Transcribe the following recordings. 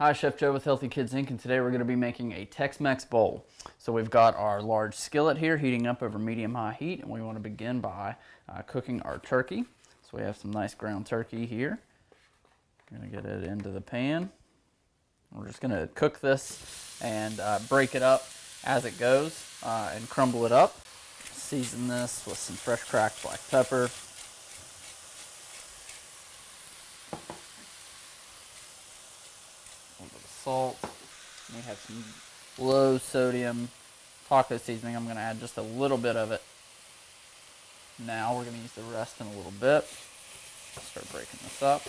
Hi, Chef Joe with Healthy Kids Inc. and today we're going to be making a Tex Mex Bowl. So we've got our large skillet here heating up over medium-high heat, and we want to begin by cooking our turkey. So we have some nice ground turkey here. We're going to get it into the pan. We're just going to cook this and break it up as it goes and crumble it up. Season this with some fresh cracked black pepper. A little bit of salt. And we have some low sodium taco seasoning. I'm going to add just a little bit of it. Now we're going to use the rest in a little bit. Start breaking this up.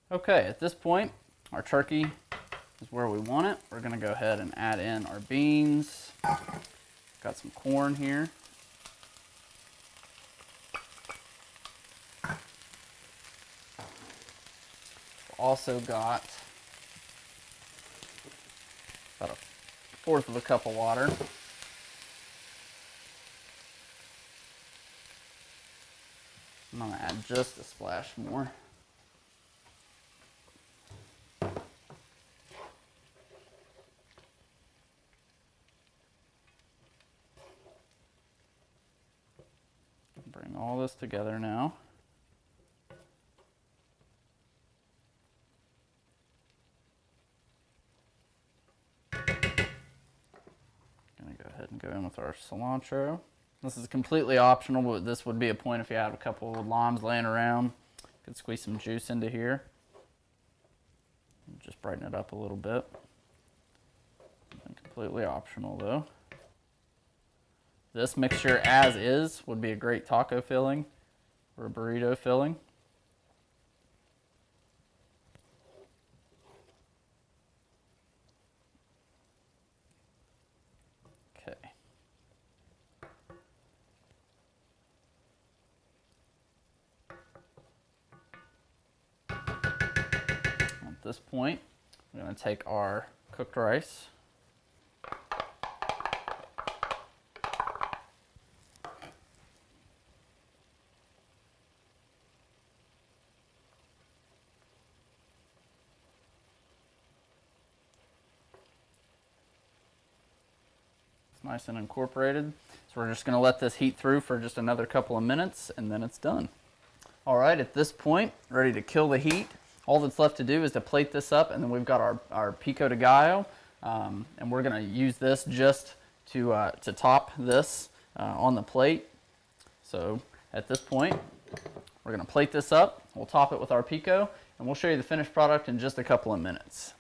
Okay, at this point, our turkey is where we want it. We're going to go ahead and add in our beans. Got some corn here. Also got about 1/4 of a cup of water. I'm going to add just a splash more. Bring all this together now. Gonna go ahead and go in with our cilantro. This is completely optional, but this would be a point if you have a couple of limes laying around. You could squeeze some juice into here. Just brighten it up a little bit. Completely optional though. This mixture as is would be a great taco filling or a burrito filling. Okay. At this point, we're going to take our cooked rice. Nice and incorporated. So we're just going to let this heat through for just another couple of minutes and then it's done. All right, at this point, ready to kill the heat. All that's left to do is to plate this up, and then we've got our pico de gallo, and we're going to use this just to top this on the plate. So at this point, we're going to plate this up. We'll top it with our pico, and we'll show you the finished product in just a couple of minutes.